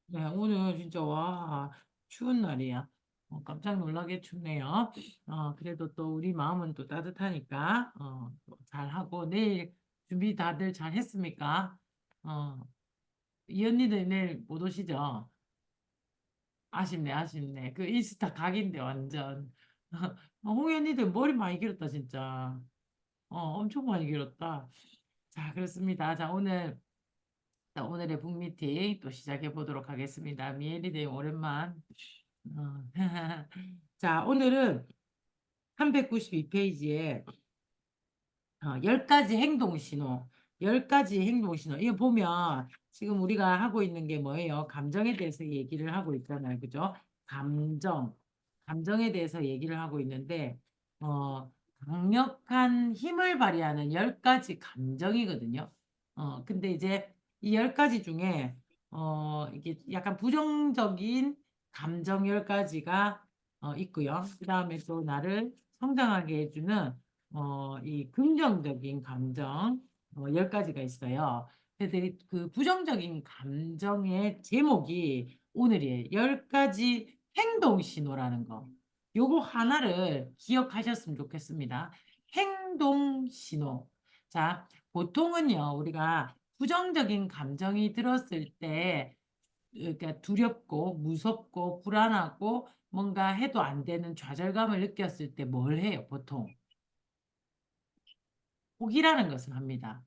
네, 오늘 진짜 와, 추운 날이야. 깜짝 놀라게 춥네요. 그래도 또 우리 마음은 또 따뜻하니까, 또 잘하고, 내일 준비 다들 잘 했습니까? 어, 이 언니들 내일 못 오시죠? 아쉽네, 아쉽네. 그 인스타 각인데, 완전. 홍이 언니들 머리 많이 길었다, 진짜. 엄청 많이 길었다. 자, 그렇습니다. 자, 오늘의 북미팅 또 시작해 보도록 하겠습니다. 미애리 대 오랜만. 어. 자, 오늘은 392페이지에 10가지 행동 신호. 10가지 행동 신호. 이거 보면 지금 우리가 하고 있는 게 뭐예요? 감정에 대해서 얘기를 하고 있잖아요. 그죠? 감정. 감정에 대해서 얘기를 하고 있는데, 강력한 힘을 발휘하는 10가지 감정이거든요. 근데 이제 이 10가지 중에, 이게 약간 부정적인 감정 10가지가 있고요. 그 다음에 또 나를 성장하게 해주는 이 긍정적인 감정 10가지가 있어요. 그래서 그 부정적인 감정의 제목이 오늘이에요. 10가지 행동 신호라는 거. 요거 하나를 기억하셨으면 좋겠습니다. 행동 신호. 자, 보통은요, 우리가 부정적인 감정이 들었을 때, 그러니까 두렵고, 무섭고, 불안하고, 뭔가 해도 안 되는 좌절감을 느꼈을 때 뭘 해요, 보통? 포기라는 것을 합니다.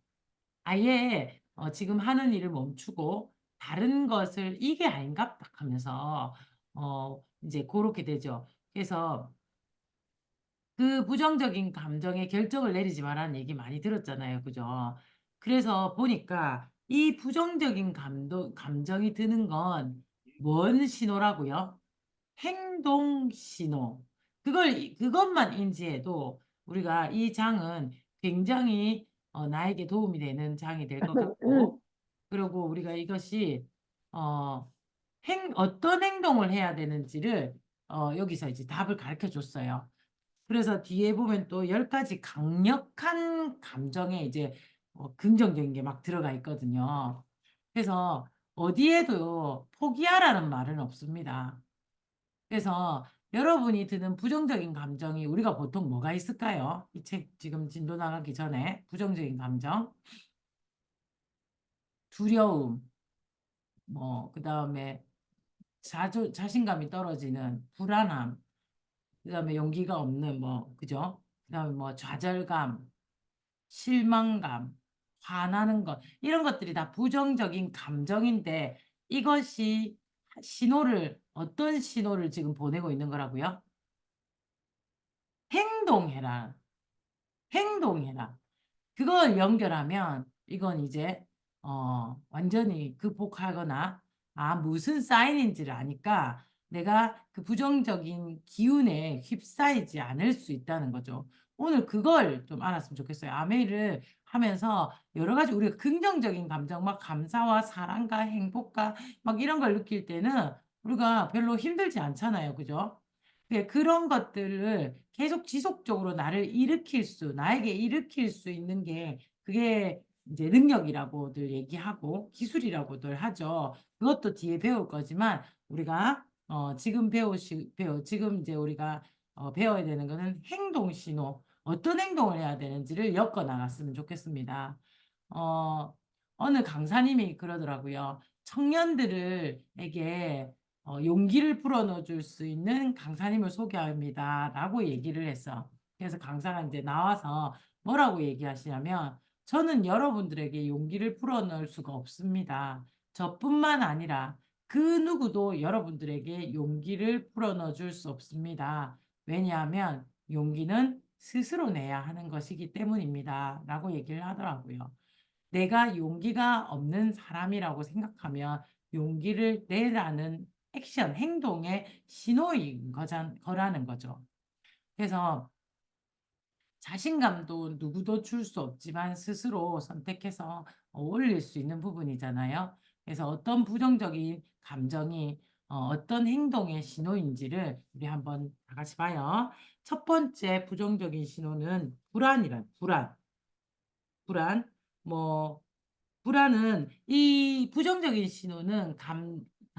아예 지금 하는 일을 멈추고 다른 것을 이게 아닌가 딱 하면서 이제 그렇게 되죠. 그래서 그 부정적인 감정에 결정을 내리지 말라는 얘기 많이 들었잖아요. 그죠? 그래서 보니까 이 부정적인 감정이 드는 건 뭔 신호라고요? 행동 신호. 그것만 인지해도 우리가 이 장은 굉장히 나에게 도움이 되는 장이 될 것 같고, 그리고 우리가 이것이 어, 어떤 행동을 해야 되는지를 여기서 이제 답을 가르쳐 줬어요. 그래서 뒤에 보면 또 10가지 강력한 감정에 이제 긍정적인 게 막 들어가 있거든요. 그래서 어디에도 포기하라는 말은 없습니다. 그래서 여러분이 드는 부정적인 감정이 우리가 보통 뭐가 있을까요? 이 책 지금 진도 나가기 전에 부정적인 감정, 두려움, 뭐, 그 다음에 자신감이 떨어지는 불안함, 그 다음에 용기가 없는 뭐, 그죠? 그 다음에 뭐 좌절감, 실망감, 화나는 것, 이런 것들이 다 부정적인 감정인데 이것이 어떤 신호를 지금 보내고 있는 거라고요? 행동해라. 행동해라. 그걸 연결하면 이건 이제 완전히 극복하거나 무슨 사인인지를 아니까 내가 그 부정적인 기운에 휩싸이지 않을 수 있다는 거죠. 오늘 그걸 좀 알았으면 좋겠어요. 아메이를 하면서 여러 가지 우리가 긍정적인 감정, 막 감사와 사랑과 행복과 막 이런 걸 느낄 때는 우리가 별로 힘들지 않잖아요. 그죠? 그런 것들을 계속 지속적으로 나에게 일으킬 수 있는 게 그게 이제 능력이라고들 얘기하고 기술이라고들 하죠. 그것도 뒤에 배울 거지만 우리가 지금 이제 우리가 배워야 되는 거는 행동 신호, 어떤 행동을 해야 되는지를 엮어 나갔으면 좋겠습니다. 어, 어느 강사님이 그러더라고요. 청년들에게 용기를 불어넣어 줄 수 있는 강사님을 소개합니다. 라고 얘기를 했어. 그래서 강사가 이제 나와서 뭐라고 얘기하시냐면, 저는 여러분들에게 용기를 불어넣을 수가 없습니다. 저뿐만 아니라 그 누구도 여러분들에게 용기를 불어넣어 줄 수 없습니다. 왜냐하면 용기는 스스로 내야 하는 것이기 때문입니다. 라고 얘기를 하더라고요. 내가 용기가 없는 사람이라고 생각하면 용기를 내라는 행동의 신호인 거라는 거죠. 그래서 자신감도 누구도 줄 수 없지만 스스로 선택해서 올릴 수 있는 부분이잖아요. 그래서 어떤 부정적인 감정이 어떤 행동의 신호인지를 우리 한번 다 같이 봐요. 첫 번째 부정적인 신호는 불안. 불안. 뭐 불안은 이 부정적인 신호는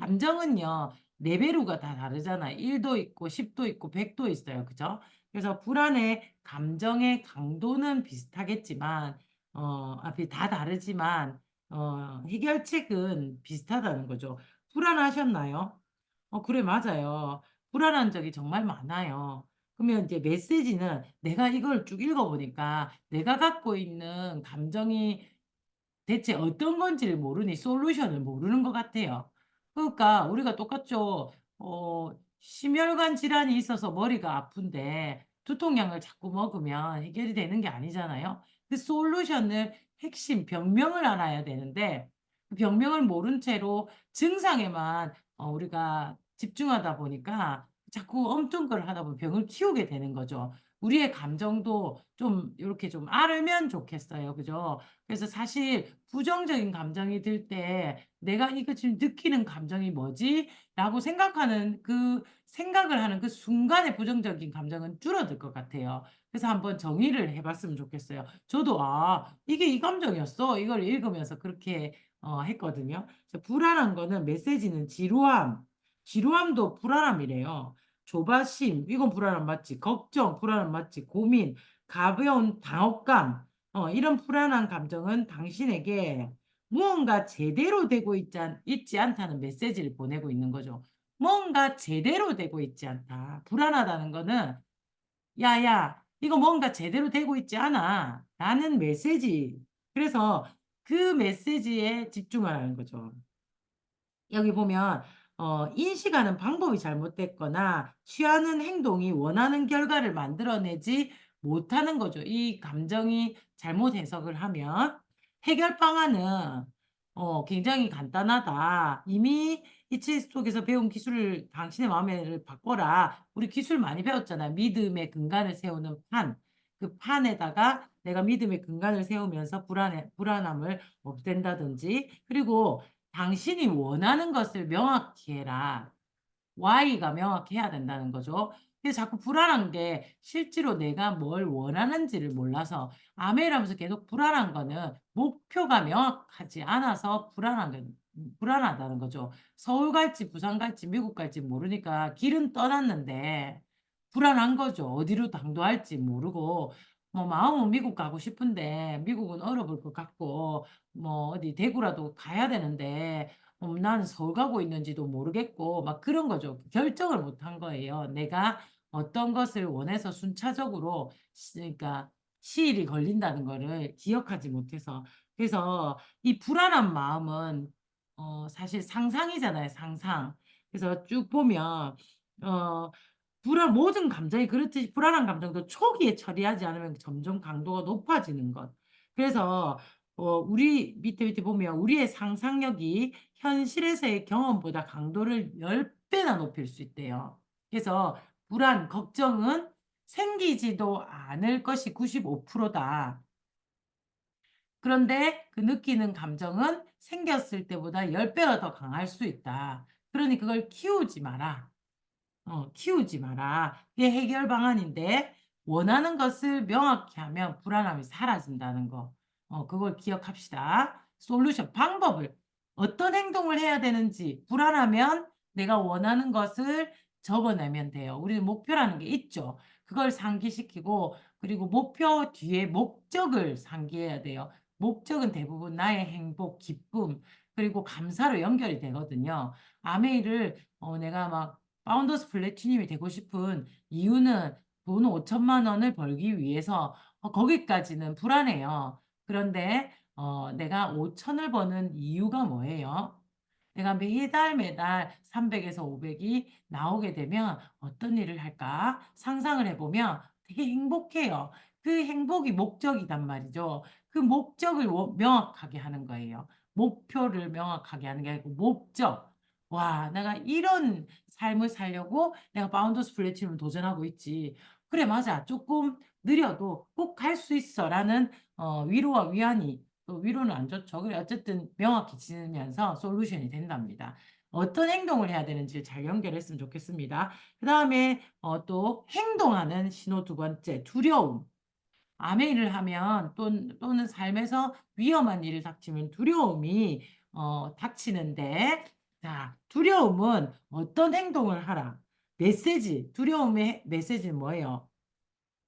감정은요, 레벨루가 다 다르잖아요. 1도 있고 10도 있고 100도 있어요. 그죠? 그래서 불안의 감정의 강도는 비슷하겠지만, 앞이 다 다르지만, 해결책은 비슷하다는 거죠. 불안하셨나요? 그래, 맞아요. 불안한 적이 정말 많아요. 그러면 이제 메시지는 내가 이걸 쭉 읽어보니까 내가 갖고 있는 감정이 대체 어떤 건지를 모르니 솔루션을 모르는 것 같아요. 그러니까 우리가 똑같죠. 심혈관 질환이 있어서 머리가 아픈데 두통약을 자꾸 먹으면 해결이 되는 게 아니잖아요. 그 솔루션을 핵심 병명을 알아야 되는데 그 병명을 모른 채로 증상에만 우리가 집중하다 보니까 자꾸 엉뚱걸 하다 보면 병을 키우게 되는 거죠. 우리의 감정도 좀 이렇게 좀 알면 좋겠어요. 그죠? 그래서 사실 부정적인 감정이 들 때 '내가 이거 지금 느끼는 감정이 뭐지?' 라고 생각하는 그 생각을 하는 그 순간에 부정적인 감정은 줄어들 것 같아요. 그래서 한번 정의를 해 봤으면 좋겠어요. 저도 '아 이게 이 감정이었어.' 이걸 읽으면서 그렇게 했거든요. 그래서 불안한 거는 메시지는 지루함, 지루함도 불안함이래요. 조바심 이건 불안함 맞지. 걱정 불안함 맞지. 고민, 가벼운 당혹감 이런 불안한 감정은 당신에게 무언가 제대로 되고 있지 않다는 메시지를 보내고 있는 거죠. 뭔가 제대로 되고 있지 않다. 불안하다는 거는 "야야 이거 뭔가 제대로 되고 있지 않아." 라는 메시지. 그래서 그 메시지에 집중하라는 거죠. 여기 보면 인식하는 방법이 잘못됐거나 취하는 행동이 원하는 결과를 만들어내지 못하는 거죠. 이 감정이 잘못 해석을 하면 해결 방안은 굉장히 간단하다. 이미 이 책 속에서 배운 기술을 당신의 마음을 바꿔라. 우리 기술 많이 배웠잖아요. 믿음의 근간을 세우는 판. 그 판에다가 내가 믿음의 근간을 세우면서 불안함을 없앤다든지 그리고 당신이 원하는 것을 명확히 해라. why가 명확해야 된다는 거죠. 근데 자꾸 불안한 게 실제로 내가 뭘 원하는지를 몰라서 아메이라면서 계속 불안한 거는 목표가 명확하지 않아서 불안하다는 거죠. 서울 갈지 부산 갈지 미국 갈지 모르니까 길은 떠났는데 불안한 거죠. 어디로 당도할지 모르고 뭐 마음은 미국 가고 싶은데 미국은 얼어볼 것 같고 뭐 어디 대구라도 가야 되는데 나는 서울 가고 있는지도 모르겠고 막 그런 거죠. 결정을 못 한 거예요. 내가 어떤 것을 원해서 순차적으로 그러니까 시일이 걸린다는 거를 기억하지 못해서. 그래서 이 불안한 마음은 사실 상상이잖아요, 상상. 그래서 쭉 보면 어 모든 감정이 그렇듯이 불안한 감정도 초기에 처리하지 않으면 점점 강도가 높아지는 것. 그래서 우리 밑에 보면 우리의 상상력이 현실에서의 경험보다 강도를 10 배나 높일 수 있대요. 그래서 불안, 걱정은 생기지도 않을 것이 95% 다. 그런데 그 느끼는 감정은 생겼을 때보다 10 배가 더 강할 수 있다. 그러니 그걸 키우지 마라. 키우지 마라. 그게 해결 방안인데 원하는 것을 명확히 하면 불안함이 사라진다는 거. 그걸 기억합시다. 솔루션 방법을 어떤 행동을 해야 되는지 불안하면 내가 원하는 것을 적어내면 돼요. 우리는 목표라는 게 있죠. 그걸 상기시키고 그리고 목표 뒤에 목적을 상기해야 돼요. 목적은 대부분 나의 행복, 기쁨 그리고 감사로 연결이 되거든요. 아메이를 내가 막 파운더스 플래티늄이 되고 싶은 이유는 돈 5천만 원을 벌기 위해서 거기까지는 불안해요. 그런데 내가 5천을 버는 이유가 뭐예요? 내가 매달 300 에서 500이 나오게 되면 어떤 일을 할까 상상을 해 보면 되게 행복해요. 그 행복이 목적이단 말이죠. 그 목적을 명확하게 하는 거예요. 목표를 명확하게 하는 게 아니고 목적. '와 내가 이런 삶을 살려고 내가 바운더스 플래티넘을 도전하고 있지. 그래 맞아. 쪼끔 느려도 꼭 할 수 있어.'라는 위로와 위안이 또 위로는 안 좋죠. 그래 어쨌든 명확히 지으면서 솔루션이 된답니다. 어떤 행동을 해야 되는지를 잘 연결했으면 좋겠습니다. 그다음에 또 행동하는 신호 두 번째 두려움. 암의 일을 하면 또는 삶에서 위험한 일이 닥치면 두려움이 닥치는데 자, 두려움은 어떤 행동을 하라. 메시지, 두려움의 메시지는 뭐예요?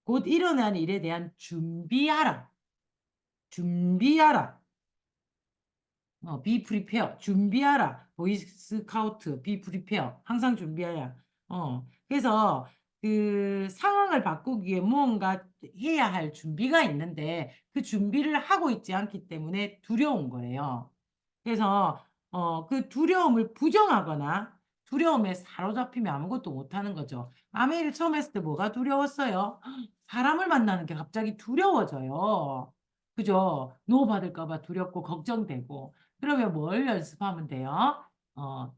곧 일어날 일에 대한 준비하라. 준비하라. be prepare. 준비하라. 보이스카우트, be prepare. 항상 준비하라. 그래서 그 상황을 바꾸기 위해 무언가 해야 할 준비가 있는데 그 준비를 하고 있지 않기 때문에 두려운 거예요. 그래서 그 두려움을 부정하거나 두려움에 사로잡히면 아무것도 못하는 거죠. 아메이를 처음 했을 때 뭐가 두려웠어요? 사람을 만나는 게 갑자기 두려워져요. 그죠? 노 받을까 봐 두렵고 걱정되고. 그러면 뭘 연습하면 돼요?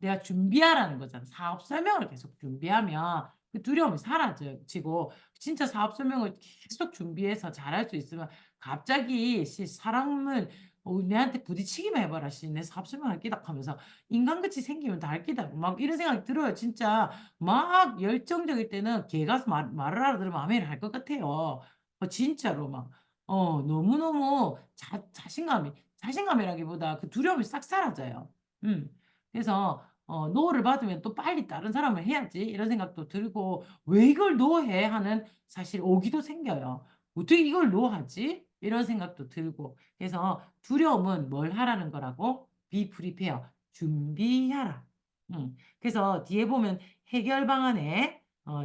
내가 준비하라는 거잖아. 사업 설명을 계속 준비하면 그 두려움이 사라지고 진짜 사업 설명을 계속 준비해서 잘할 수 있으면 갑자기 사람을 내한테 부딪히기만 해봐라. 내 사업 설명할 끼다 하면서 인간같이 생기면 다 할 끼다. 막 이런 생각이 들어요. 진짜 막 열정적일 때는 걔가 말을 알아들으면 아멘을 할 것 같아요. 진짜로 막. 너무너무 자신감이라기보다 그 두려움이 싹 사라져요. 음. 그래서, 노를 받으면 또 빨리 다른 사람을 해야지. 이런 생각도 들고, 왜 이걸 노해? 하는 사실 오기도 생겨요. 어떻게 이걸 노하지? 이런 생각도 들고. 그래서 두려움은 뭘 하라는 거라고? Be prepare. 준비하라. 그래서 뒤에 보면 해결 방안에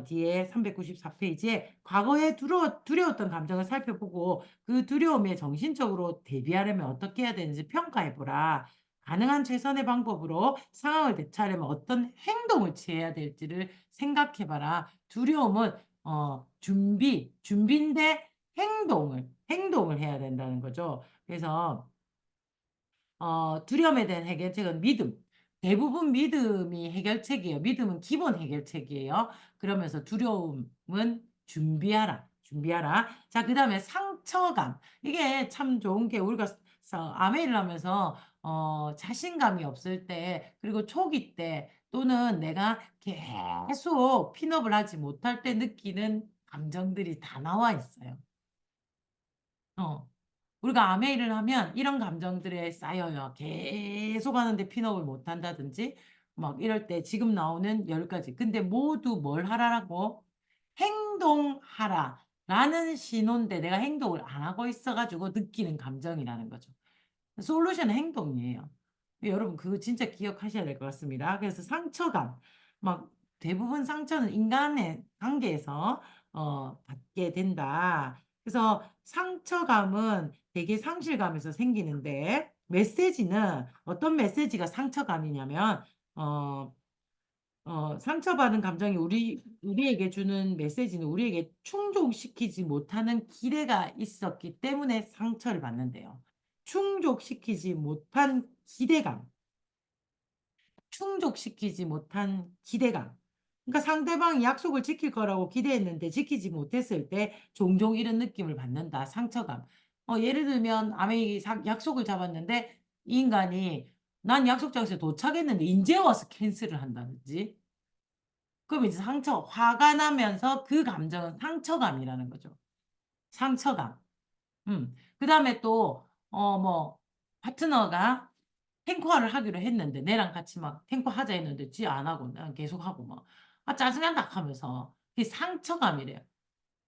뒤에 394페이지에 과거에 두려웠던 감정을 살펴보고 그 두려움에 정신적으로 대비하려면 어떻게 해야 되는지 평가해보라. 가능한 최선의 방법으로 상황을 대처하려면 어떤 행동을 취해야 될지를 생각해봐라. 두려움은 준비인데 행동을 해야 된다는 거죠. 그래서 두려움에 대한 해결책은 믿음. 대부분 믿음이 해결책이에요. 믿음은 기본 해결책이에요. 그러면서 두려움은 준비하라. 준비하라. 자, 그 다음에 상처감. 이게 참 좋은 게 우리가 아메이를 하면서 자신감이 없을 때 그리고 초기 때 또는 내가 계속 핀업을 하지 못할 때 느끼는 감정들이 다 나와 있어요. 어. 우리가 아메이를 하면 이런 감정들에 쌓여요. 계속 하는데 핀업을 못 한다든지 막 이럴 때 지금 나오는 10가지. 근데 모두 뭘 하라고? 행동하라. 라는 신호인데 내가 행동을 안 하고 있어가지고 느끼는 감정이라는 거죠. 솔루션은 행동이에요. 여러분 그거 진짜 기억하셔야 될 것 같습니다. 그래서 상처감, 막 대부분 상처는 인간의 관계에서 받게 된다. 그래서 상처감은 되게 상실감에서 생기는데 메시지는 어떤 메시지가 상처감이냐면 상처받은 감정이 우리에게 주는 메시지는 우리에게 충족시키지 못하는 기대가 있었기 때문에 상처를 받는데요. 충족시키지 못한 기대감, 충족시키지 못한 기대감. 그러니까 상대방이 약속을 지킬 거라고 기대했는데 지키지 못했을 때 종종 이런 느낌을 받는다. 상처감. 예를 들면 아메이 약속을 잡았는데 이 인간이 난 약속 장소에 도착했는데 이제 와서 캔슬을 한다든지 그럼 이제 화가 나면서 그 감정은 상처감이라는 거죠. 상처감. 그 다음에 또, 파트너가 탱커를 하기로 했는데, 내랑 같이 막 탱커 하자 했는데, 지 안 하고, 난 계속 하고 막, 짜증난다 하면서, 그게 상처감이래요.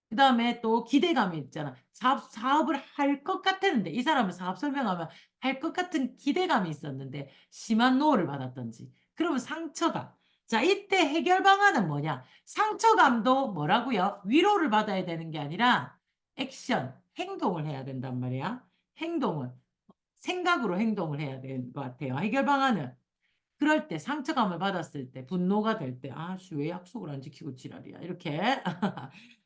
그 다음에 또 기대감이 있잖아. 사업을 할 것 같았는데, 이 사람은 사업 설명하면 할 것 같은 기대감이 있었는데, 심한 노를 받았던지. 그러면 상처감. 자, 이때 해결 방안은 뭐냐? 상처감도 뭐라고요? 위로를 받아야 되는 게 아니라 액션, 행동을 해야 된단 말이야. 행동을. 생각으로 행동을 해야 되는 것 같아요. 해결 방안은. 그럴 때 상처감을 받았을 때 분노가 될 때 아씨 왜 약속을 안 지키고 지랄이야 이렇게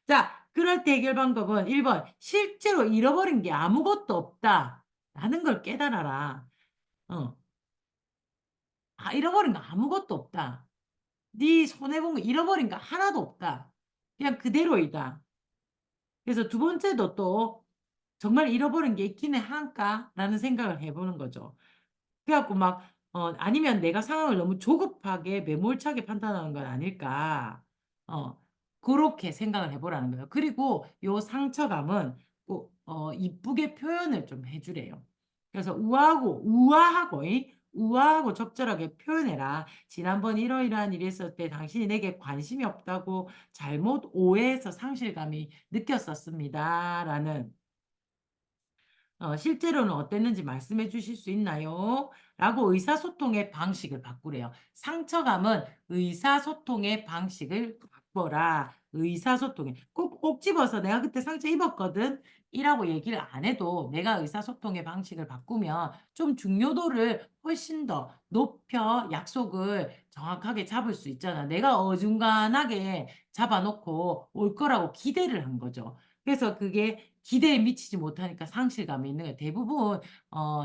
자 그럴 때 해결 방법은 1번 실제로 잃어버린 게 아무것도 없다 라는 걸 깨달아라 어. 잃어버린 거 아무것도 없다 네 손해본 거 잃어버린 거 하나도 없다 그냥 그대로이다 그래서 두 번째도 또 정말 잃어버린 게 있기는 한가 라는 생각을 해보는 거죠 그래갖고 막, 아니면 내가 상황을 너무 조급하게 매몰차게 판단하는 건 아닐까. 어, 그렇게 생각을 해보라는 거예요. 그리고 요 상처감은 꼭, 이쁘게 표현을 좀 해주래요. 그래서 우아하고, 이 우아하고 적절하게 표현해라. 지난번 이러이러한 일이 있을 때 당신이 내게 관심이 없다고 잘못 오해해서 상실감이 느꼈었습니다. 라는 실제로는 어땠는지 말씀해 주실 수 있나요? 라고 의사소통의 방식을 바꾸래요. 상처감은 의사소통의 방식을 바꿔라. 의사소통에 꼭 집어서 "내가 그때 상처 입었거든." 이라고 얘기를 안 해도 내가 의사소통의 방식을 바꾸면 좀 중요도를 훨씬 더 높여 약속을 정확하게 잡을 수 있잖아. 내가 어중간하게 잡아 놓고 올 거라고 기대를 한 거죠. 그래서 그게 기대에 미치지 못하니까 상실감이 있는 거예요. 대부분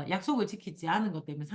약속을 지키지 않은 것 때문에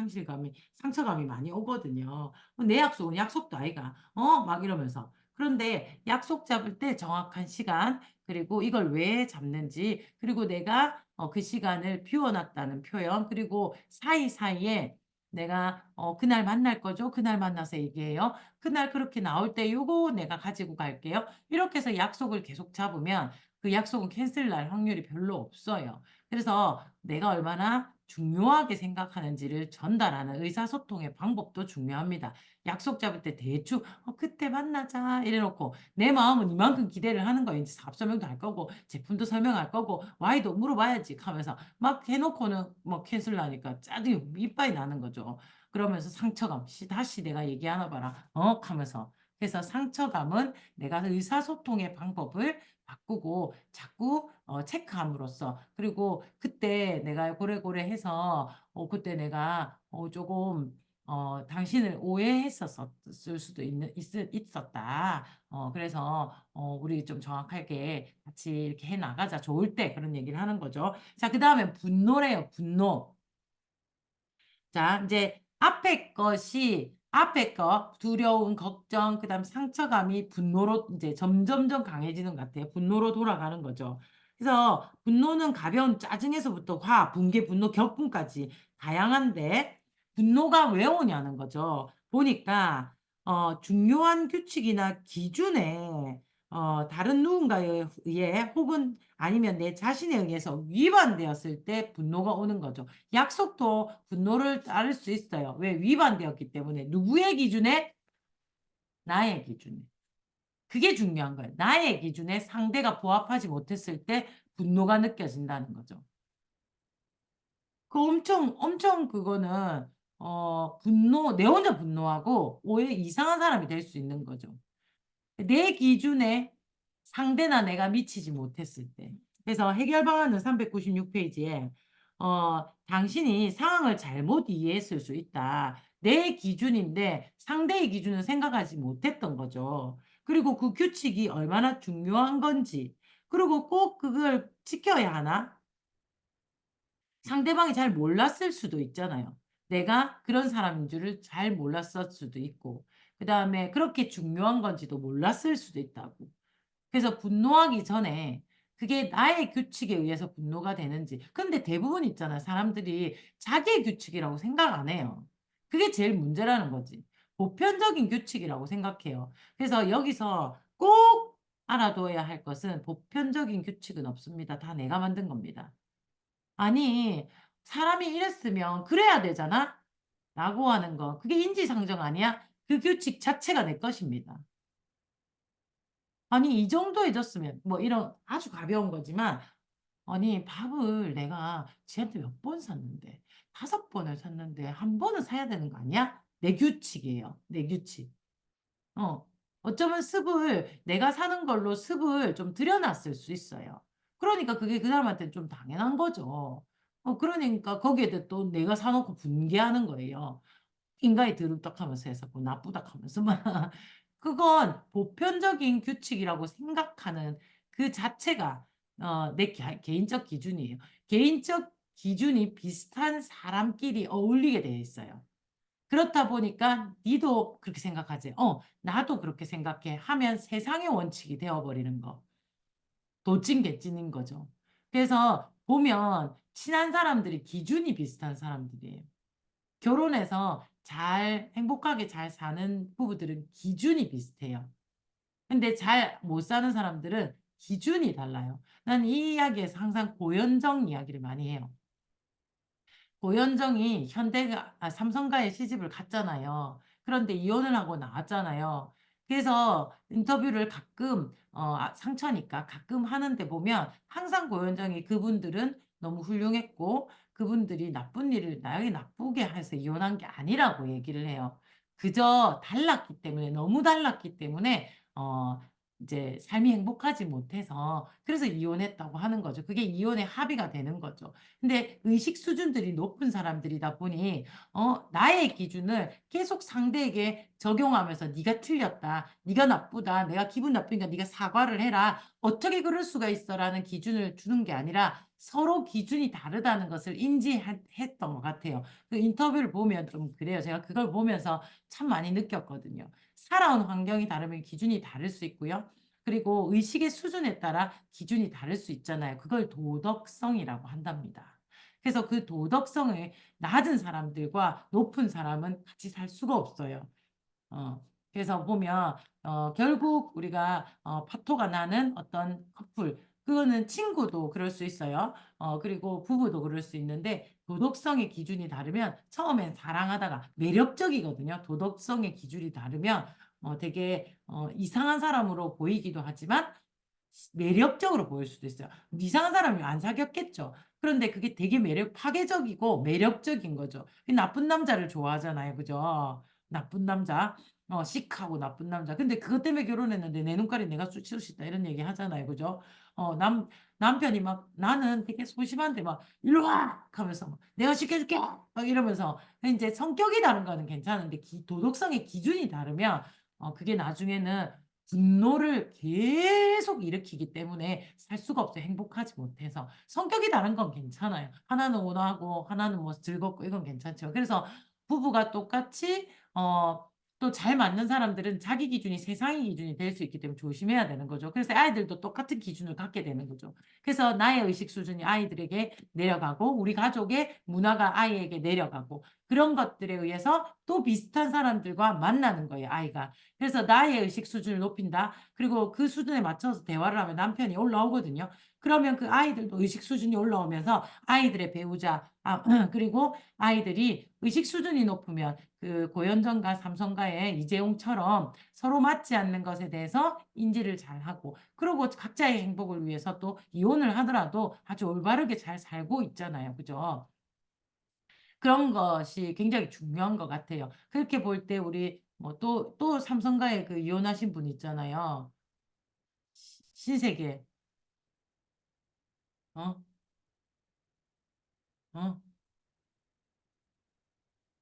상처감이 많이 오거든요. "내 약속은 약속도 아이가." 막 이러면서. 그런데 약속 잡을 때 정확한 시간, 그리고 이걸 왜 잡는지, 그리고 내가 그 시간을 비워 놨다는 표현, 그리고 사이사이에 내가 "그날 만날 거죠? 그날 만나서 얘기해요. 그날 그렇게 나올 때 요거 내가 가지고 갈게요." 이렇게 해서 약속을 계속 잡으면 그 약속은 캔슬 날 확률이 별로 없어요. 그래서 내가 얼마나 중요하게 생각하는지를 전달하는 의사소통의 방법도 중요합니다. 약속 잡을 때 대충 그때 만나자." 이래 놓고 내 마음은 이만큼 기대를 하는 거예요. 인제 사업 설명도 할 거고 제품도 설명할 거고 Why도 물어봐야지 하면서 막 해 놓고는 뭐 캔슬 나니까 짜증이 이빠이 나는 거죠. 그러면서 상처감 다시 내가 얘기하나 봐라." 하면서. 그래서 상처감은 내가 의사소통의 방법을 바꾸고 자꾸 체크함으로써, 그리고 그때 내가 고래고래해서 그때 내가 조금 당신을 오해했었을 수도 있었다. 그래서 "우리 좀 정확하게 같이 이렇게 해 나가자. 좋을 때." 그런 얘기를 하는 거죠. 자, 그다음에 분노래요, 분노. 자, 인제 앞에 거 두려움, 걱정, 그다음 상처감이 분노로 인제 점점점 강해지는 것 같아요. 분노로 돌아가는 거죠. 그래서 분노는 가벼운 짜증에서부터 화, 붕괴, 분노, 격분까지 다양한데, 분노가 왜 오냐는 거죠. 보니까 중요한 규칙이나 기준에 다른 누군가에 의해 혹은 아니면 내 자신에 의해서 위반되었을 때 분노가 오는 거죠. 약속도 분노를 따를 수 있어요. 왜? 위반되었기 때문에. 누구의 기준에? 나의 기준에. 그게 중요한 거예요. 나의 기준에 상대가 부합하지 못했을 때 분노가 느껴진다는 거죠. 그 엄청 그거는 내 혼자 분노하고 오히려 이상한 사람이 될 수 있는 거죠. 내 기준에 상대나 내가 미치지 못했을 때. 그래서 해결 방안은 396 페이지에 "당신이 상황을 잘못 이해했을 수 있다." 내 기준인데 상대의 기준을 생각하지 못했던 거죠. 그리고 그 규칙이 얼마나 중요한 건지, 그리고 꼭 그걸 지켜야 하나? 상대방이 잘 몰랐을 수도 있잖아요. 내가 그런 사람인 줄을 잘 몰랐을 수도 있고, 그다음에 그렇게 중요한 건지도 몰랐을 수도 있다고. 그래서 분노하기 전에 그게 나의 규칙에 의해서 분노가 되는지. 근데 대부분 있잖아요. 사람들이 자기의 규칙이라고 생각 안 해요. 그게 제일 문제라는 거지. 보편적인 규칙이라고 생각해요. 그래서 여기서 꼭 알아둬야 할 것은 보편적인 규칙은 없습니다. 다 내가 만든 겁니다. 아니, 사람이 이랬으면 그래야 되잖아? 라고 하는 거. 그게 인지상정 아니야? 그 규칙 자체가 내 것입니다. 아니, 이 정도 해줬으면 뭐 이런 아주 가벼운 거지만, 아니 밥을 내가 쟤한테 몇 번 샀는데 5 번을 샀는데 한 번은 사야 되는 거 아니야? 내 규칙이에요, 내 규칙. 어. 어쩌면 습을 내가 사는 걸로 습을 좀 들여 놨을 수 있어요. 그러니까 그게 그 사람한테는 좀 당연한 거죠. 그러니까 거기에 대해 또 내가 사 놓고 분개하는 거예요. 인간이 더럽다하면서 해서 뭐 나쁘다하면서 막. 그건 보편적인 규칙이라고 생각하는 그 자체가 내 개인적 기준이에요. 개인적 기준이 비슷한 사람끼리 어울리게 되어 있어요. 그렇다 보니까 "니도 그렇게 생각하지?" 나도 그렇게 생각해." 하면 세상의 원칙이 되어 버리는 거. 도찐개찐인 거죠. 그래서 보면 친한 사람들이 기준이 비슷한 사람들이에요. 결혼해서 잘 행복하게 잘 사는 부부들은 기준이 비슷해요. 근데 잘 못 사는 사람들은 기준이 달라요. 난 이 이야기에서 항상 고연정 이야기를 많이 해요. 고현정이 삼성과의 시집을 갔잖아요. 그런데 이혼을 하고 나왔잖아요. 그래서 인터뷰를 가끔 상처니까 가끔 하는데 보면 항상 고현정이 그분들은 너무 훌륭했고 그분들이 나쁜 일을 나에게 나쁘게 해서 이혼한 게 아니라고 얘기를 해요. 그저 달랐기 때문에 너무 달랐기 때문에 이제 삶이 행복하지 못해서 그래서 이혼했다고 하는 거죠. 그게 이혼의 합의가 되는 거죠. 근데 의식 수준들이 높은 사람들이다 보니 나의 기준을 계속 상대에게 적용하면서 네가 틀렸다. 네가 나쁘다. 내가 기분 나쁘니까 네가 사과를 해라. 어떻게 그럴 수가 있어라는 기준을 주는 게 아니라 서로 기준이 다르다는 것을 인지했던 것 같아요. 그 인터뷰를 보면 좀 그래요. 제가 그걸 보면서 참 많이 느꼈거든요. 살아온 환경이 다르면 기준이 다를 수 있고요. 그리고 의식의 수준에 따라 기준이 다를 수 있잖아요. 그걸 도덕성이라고 한답니다. 그래서 그 도덕성을 낮은 사람들과 높은 사람은 같이 살 수가 없어요. 그래서 보면 결국 우리가 파토가 나는 어떤 커플 그거는 친구도 그럴 수 있어요. 그리고 부부도 그럴 수 있는데 도덕성의 기준이 다르면 처음엔 사랑하다가 매력적이거든요. 도덕성의 기준이 다르면 되게 이상한 사람으로 보이기도 하지만 매력적으로 보일 수도 있어요. 이상한 사람이 안 사귀었겠죠. 그런데 그게 되게 파괴적이고 매력적인 거죠. 나쁜 남자를 좋아하잖아요. 그죠? 나쁜 남자. 시크하고 나쁜 남자. 근데 그것 때문에 결혼했는데 내 눈깔이 내가 쑤실 수 있다. 이런 얘기 하잖아요. 그죠? 남편이 막 나는 되게 소심한데 막 일로 와! 하면서 막 내가 시켜줄게! 막 이러면서 이제 성격이 다른 거는 괜찮은데 도덕성의 기준이 다르면 그게 나중에는 분노를 계속 일으키기 때문에 살 수가 없어요. 행복하지 못해서. 성격이 다른 건 괜찮아요. 하나는 온화하고 하나는 뭐 즐겁고 이건 괜찮죠. 그래서 부부가 똑같이 또 잘 맞는 사람들은 자기 기준이 세상의 기준이 될 수 있기 때문에 조심해야 되는 거죠. 그래서 아이들도 똑같은 기준을 갖게 되는 거죠. 그래서 나의 의식 수준이 아이들에게 내려가고 우리 가족의 문화가 아이에게 내려가고 그런 것들에 의해서 또 비슷한 사람들과 만나는 거예요, 아이가. 그래서 나의 의식 수준을 높인다. 그리고 그 수준에 맞춰서 대화를 하면 남편이 올라오거든요. 그러면 그 아이들도 의식 수준이 올라오면서 아이들의 배우자, 그리고 아이들이 의식 수준이 높으면 그 고현정과 삼성과의 이재용처럼 서로 맞지 않는 것에 대해서 인지를 잘 하고, 그리고 각자의 행복을 위해서 또 이혼을 하더라도 아주 올바르게 잘 살고 있잖아요. 그죠? 그런 것이 굉장히 중요한 것 같아요. 그렇게 볼 때 우리 뭐 또 삼성과의 그 이혼하신 분 있잖아요. 신세계. 어? 어?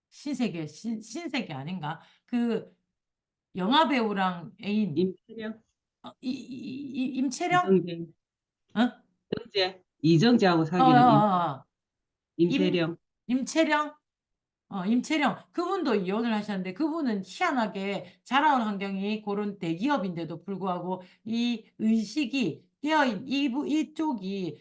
신세계 아닌가? 그 영화 배우랑 애인 임채령, 임채령? 이정재, 어? 이정재하고 어, 어, 사귀는 어. 임 임태령. 임채령? 임채령 그분도 이혼을 하셨는데 그분은 희한하게 자라온 환경이 그런 대기업인데도 불구하고 이 의식이 깨어인 이쪽이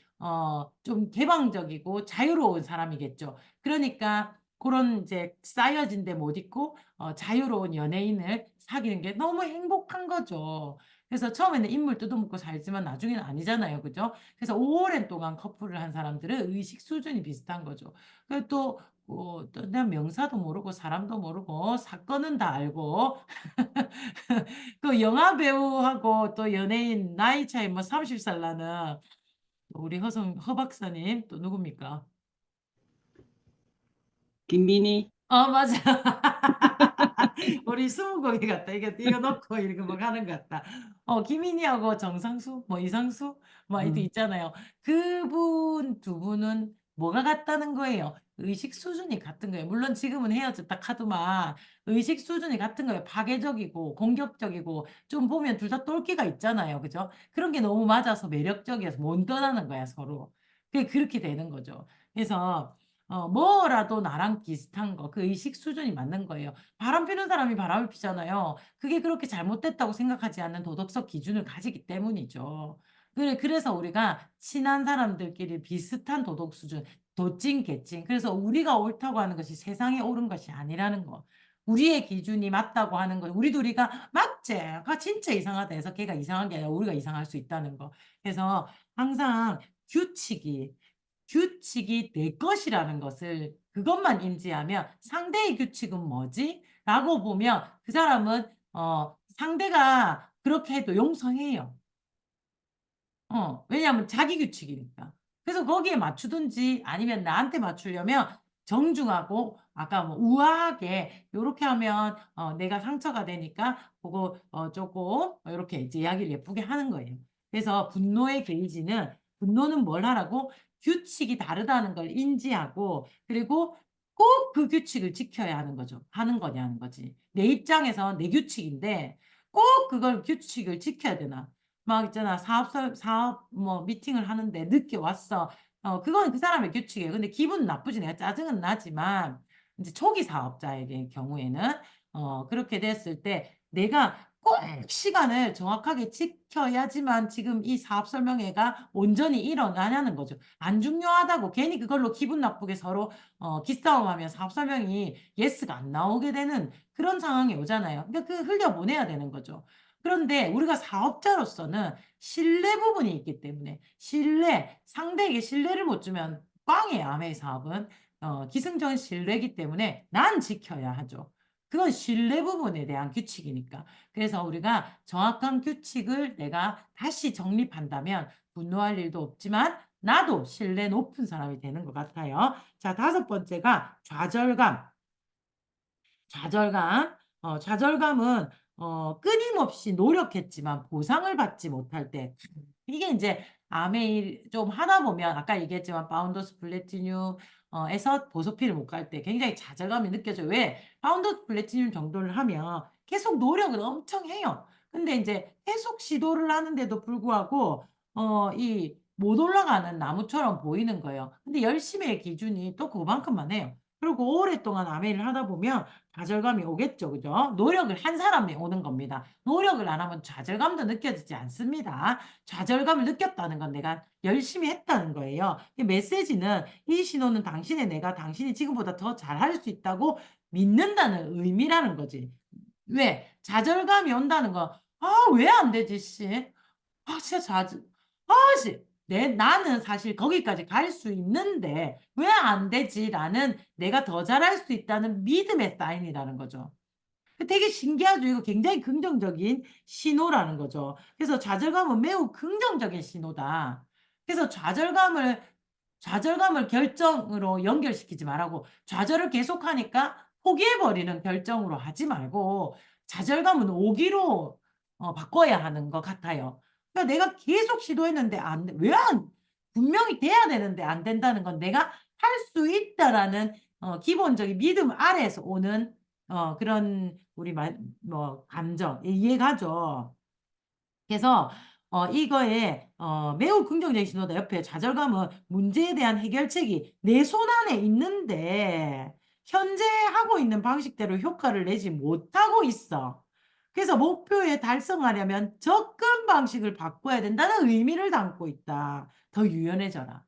좀 개방적이고 자유로운 사람이겠죠. 그러니까 그런 이제 쌓여진 데 못 있고 자유로운 연예인을 사귀는 게 너무 행복한 거죠. 그래서 처음에는 인물 뜯어먹고 살지만 나중에는 아니잖아요. 그죠? 그래서 오랜 동안 커플을 한 사람들은 의식 수준이 비슷한 거죠. 그리고 또 내가 명사도 모르고 사람도 모르고 사건은 다 알고 그 영화 배우하고 또 연예인 나이 차이 뭐 30살 나는 우리 허 박사님 또 누굽니까? 김민희. 맞아. 우리 스무고개 같다. 이거 넣고 이렇게 막 하는 것 같다. 김인희하고 정상수, 뭐 이상수, 뭐 이도 음, 있잖아요. 그분 두 분은 뭐가 같다는 거예요? 의식 수준이 같은 거예요. 물론 지금은 헤어졌다 카드만 의식 수준이 같은 거예요. 파괴적이고 공격적이고 좀 보면 둘 다 똘끼가 있잖아요. 그죠? 그런 게 너무 맞아서 매력적이어서 못 떠나는 거야, 서로. 그렇게 되는 거죠. 그래서 뭐라도 나랑 비슷한 거, 그 의식 수준이 맞는 거예요. 바람 피는 사람이 바람을 피잖아요. 그게 그렇게 잘못됐다고 생각하지 않는 도덕적 기준을 가지기 때문이죠. 그래서 우리가 친한 사람들끼리 비슷한 도덕 수준, 도찐 개찐. 그래서 우리가 옳다고 하는 것이 세상에 옳은 것이 아니라는 거. 우리의 기준이 맞다고 하는 거. 우리 둘이가 맞지? 가 진짜 이상하다 해서 걔가 이상한 게 아니라 우리가 이상할 수 있다는 거. 그래서 항상 규칙이 규칙이 내 것이라는 것을 그것만 인지하면 '상대의 규칙은 뭐지?' 라고 보면 그 사람은 상대가 그렇게 해도 용서해요. 왜냐하면 자기 규칙이니까. 그래서 거기에 맞추든지 아니면 나한테 맞추려면 정중하고 아까 뭐 우아하게 요렇게 하면 내가 상처가 되니까 고거 쪼끔 요렇게 이제 이야기를 예쁘게 하는 거예요. 그래서 분노는 뭘 하라고? 규칙이 다르다는 걸 인지하고 그리고 꼭 그 규칙을 지켜야 하는 거냐는 거지. 내 입장에서 내 규칙인데 꼭 그걸 규칙을 지켜야 되나? 막 있잖아. 사업 뭐 미팅을 하는데 늦게 왔어. 그건 그 사람의 규칙이에요. 근데 기분은 나쁘지. 내가 짜증은 나지만 인제 초기 사업자에게 경우에는 그렇게 됐을 때 내가 꼭 시간을 정확하게 지켜야지만 지금 이 사업 설명회가 온전히 일어나냐는 거죠. 안 중요하다고 괜히 그걸로 기분 나쁘게 서로 기싸움하면 사업 설명이 예스가 안 나오게 되는 그런 상황이 오잖아요. 그러니까 그 흘려보내야 되는 거죠. 그런데 우리가 사업자로서는 신뢰 부분이 있기 때문에 상대에게 신뢰를 못 주면 꽝이에요, 아메이 사업은. 기승전 신뢰이기 때문에 난 지켜야 하죠. 그건 신뢰 부분에 대한 규칙이니까. 그래서 우리가 정확한 규칙을 내가 다시 정립한다면 분노할 일도 없지만 나도 신뢰 높은 사람이 되는 것 같아요. 자, 다섯 번째가 좌절감. 좌절감. 좌절감은 끊임없이 노력했지만 보상을 받지 못할 때 이게 인제 아메이 좀 하다 보면 아까 얘기했지만 파운더스 플래티늄 에서 보소피를 못 갈 때 굉장히 좌절감이 느껴져요. 왜? 파운더스 플래티늄 정도를 하면 계속 노력을 엄청 해요. 근데 인제 계속 시도를 하는데도 불구하고 이 못 올라가는 나무처럼 보이는 거예요. 근데 열심히의 기준이 또 그만큼만 해요. 그리고 오랫동안 아메이를 하다 보면 좌절감이 오겠죠. 그죠? 노력을 한 사람이 오는 겁니다. 노력을 안 하면 좌절감도 느껴지지 않습니다. 좌절감을 느꼈다는 건 내가 열심히 했다는 거예요. 이 메시지는 이 신호는 당신이 지금보다 더 잘할 수 있다고 믿는다는 의미라는 거지. 왜? 좌절감이 온다는 거 '아 왜 안 되지 씨. 아 진짜 좌절 아 씨 나는 사실 거기까지 갈 수 있는데 왜 안 되지?'라는 내가 더 잘할 수 있다는 믿음의 사인이라는 거죠. 되게 신기하죠. 이거 굉장히 긍정적인 신호라는 거죠. 그래서 좌절감은 매우 긍정적인 신호다. 그래서 좌절감을 결정으로 연결시키지 말라고 좌절을 계속하니까 포기해 버리는 결정으로 하지 말고 좌절감은 오기로 바꿔야 하는 것 같아요. 그러니까 내가 계속 시도했는데 안 돼 왜 안 분명히 돼야 되는데 안 된다는 건 내가 '할 수 있다.'라는 기본적인 믿음 아래에서 오는 그런 우리 감정 이해가죠? 그래서 이거에 매우 긍정적인 신호다. 옆에 좌절감은 문제에 대한 해결책이 내 손 안에 있는데 현재 하고 있는 방식대로 효과를 내지 못하고 있어. 그래서 목표에 달성하려면 접근 방식을 바꿔야 된다는 의미를 담고 있다. 더 유연해져라.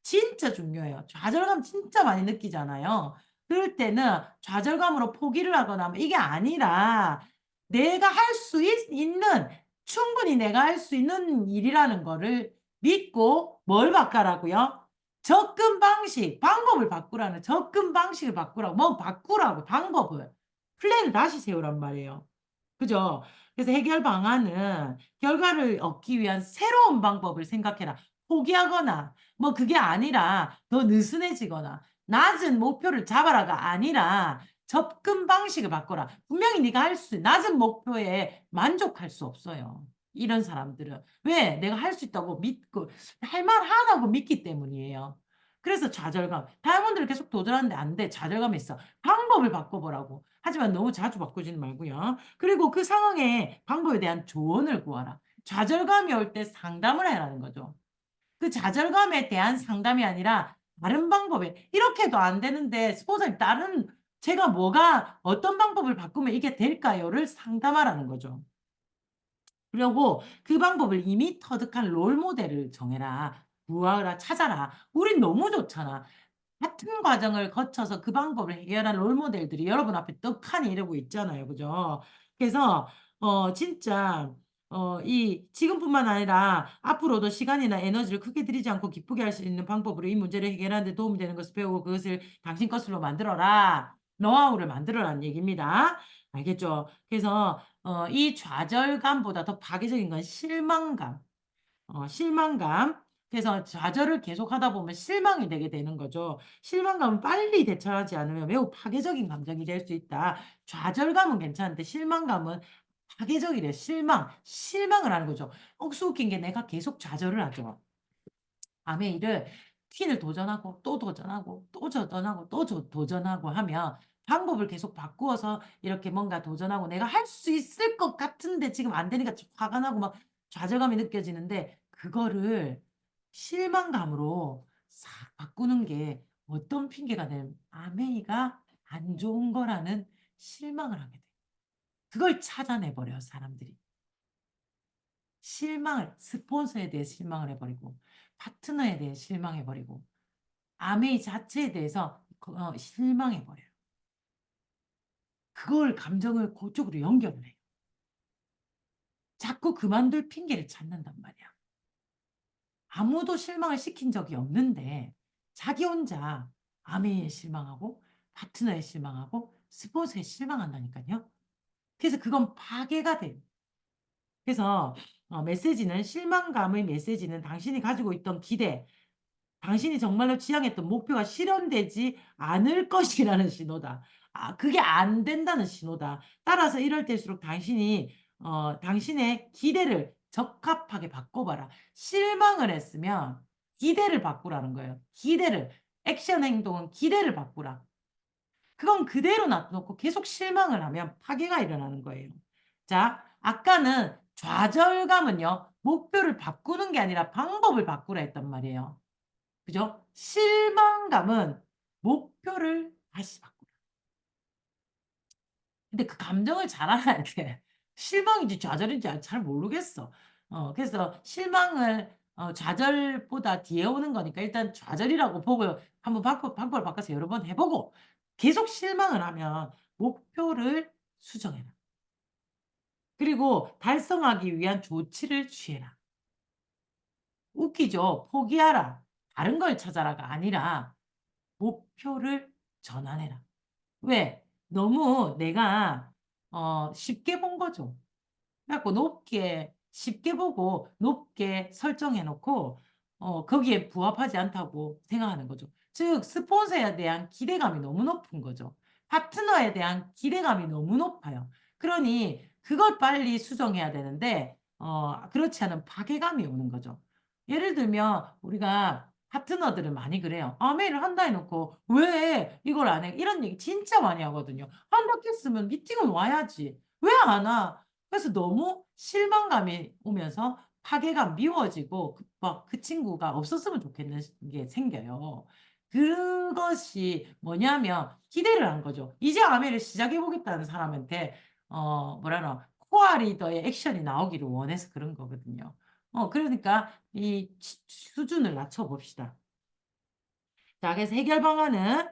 진짜 중요해요. 좌절감 진짜 많이 느끼잖아요. 그럴 때는 좌절감으로 포기를 하거나 뭐 이게 아니라 내가 할 수 있는 충분히 내가 할 수 있는 일이라는 거를 믿고 뭘 바꾸라고요? 접근 방식을 바꾸라고. 뭐 바꾸라고 방법을. 플랜을 다시 세우란 말이에요. 그죠? 그래서 해결 방안은 결과를 얻기 위한 새로운 방법을 생각해라. 포기하거나 뭐 그게 아니라 더 느슨해지거나 낮은 목표를 잡아라가 아니라 접근 방식을 바꿔라. 분명히 네가 낮은 목표에 만족할 수 없어요, 이런 사람들은. 왜? 내가 할 수 있다고 믿고 할 만하다고 믿기 때문이에요. 그래서 좌절감. 다이아몬드를 계속 도전하는데 안 돼. 좌절감이 있어. 방법을 바꿔 보라고. 하지만 너무 자주 바꾸지는 말고요. 그리고 그 상황의 방법에 대한 조언을 구하라. 좌절감이 올 때 상담을 해라는 거죠. 그 좌절감에 대한 상담이 아니라 다른 방법에 "이렇게 해도 안 되는데 스폰서님 다른 제가 뭐가 어떤 방법을 바꾸면 이게 될까요?"를 상담하라는 거죠. 그리고 그 방법을 이미 터득한 롤 모델을 정해라. 구하라, 찾아라. 우린 너무 좋잖아. 같은 과정을 거쳐서 그 방법을 해결한 롤 모델들이 여러분 앞에 떡하니 이러고 있잖아요. 그죠? 그래서 진짜 이 지금뿐만 아니라 앞으로도 시간이나 에너지를 크게 들이지 않고 기쁘게 할 수 있는 방법으로 이 문제를 해결하는 데 도움이 되는 것을 배우고 그것을 당신 것으로 만들어라. 노하우를 만들어라는 얘기입니다. 알겠죠? 그래서 이 좌절감보다 더 파괴적인 건 실망감. 실망감. 그래서 좌절을 계속하다 보면 실망이 되게 되는 거죠. 실망감은 빨리 대처하지 않으면 매우 파괴적인 감정이 될 수 있다. 좌절감은 괜찮은데 실망감은 파괴적이래. 실망을 하는 거죠. 억수 웃긴 게 내가 계속 좌절을 하죠. 밤의 일을 퀸을 도전하고 또 도전하고 또 도전하고 또 도전하고 하면 방법을 계속 바꾸어서 이렇게 뭔가 도전하고 내가 할 수 있을 것 같은데 지금 안 되니까 화가 나고 막 좌절감이 느껴지는데 그거를 실망감으로 싹 바꾸는 게 어떤 핑계가 되면 아메이가 안 좋은 거라는 실망을 하게 돼. 그걸 찾아내 버려요, 사람들이. 스폰서에 대해 실망을 해버리고, 파트너에 대해 실망해버리고, 아메이 자체에 대해서 실망해버려요. 그걸 감정을 그쪽으로 연결을 해요. 자꾸 그만둘 핑계를 찾는단 말이야. 아무도 실망을 시킨 적이 없는데 자기 혼자 아메이에 실망하고 파트너에 실망하고 스폰서에 실망한다니까요. 그래서 그건 파괴가 돼요. 그래서 메시지는 실망감의 메시지는 당신이 가지고 있던 기대, 당신이 정말로 지향했던 목표가 실현되지 않을 것이라는 신호다. 그게 안 된다는 신호다. 따라서 이럴 때일수록 당신의 기대를 적합하게 바꿔봐라. 실망을 했으면 기대를 바꾸라는 거예요. 액션 행동은 기대를 바꾸라. 그건 그대로 놔두고 계속 실망을 하면 파괴가 일어나는 거예요. 자, 아까는 좌절감은요, 목표를 바꾸는 게 아니라 방법을 바꾸라 했단 말이에요. 그죠? 실망감은 목표를 다시 바꾸라. 근데 그 감정을 잘 알아야 돼. 실망인지 좌절인지 잘 모르겠어. 그래서 좌절보다 뒤에 오는 거니까 일단 좌절이라고 보고 한번 방법을 바꿔서 여러 번 해보고 계속 실망을 하면 목표를 수정해라. 그리고 달성하기 위한 조치를 취해라. 웃기죠? 포기하라. 다른 걸 찾아라가 아니라 목표를 전환해라. 왜? 너무 내가 쉽게 본 거죠. 그래갖고 쉽게 보고 높게 설정해 놓고 거기에 부합하지 않다고 생각하는 거죠. 즉 스폰서에 대한 기대감이 너무 높은 거죠. 파트너에 대한 기대감이 너무 높아요. 그러니 그걸 빨리 수정해야 되는데 그렇지 않은 파괴감이 오는 거죠. 예를 들면 우리가 파트너들은 많이 그래요. 메일을 한다 해놓고 왜 이걸 안 해? 이런 얘기 진짜 많이 하거든요. 한다 했으면 미팅은 와야지. 왜 안 와? 그래서 너무 실망감이 오면서 파괴감 미워지고 막 그 친구가 없었으면 좋겠는 게 생겨요. 그것이 뭐냐면 기대를 한 거죠. 이제 아메를 시작해 보겠다는 사람한테 뭐라나 코어 리더의 액션이 나오기를 원해서 그런 거거든요. 그러니까 이 수준을 낮춰 봅시다. 자, 그래서 해결 방안은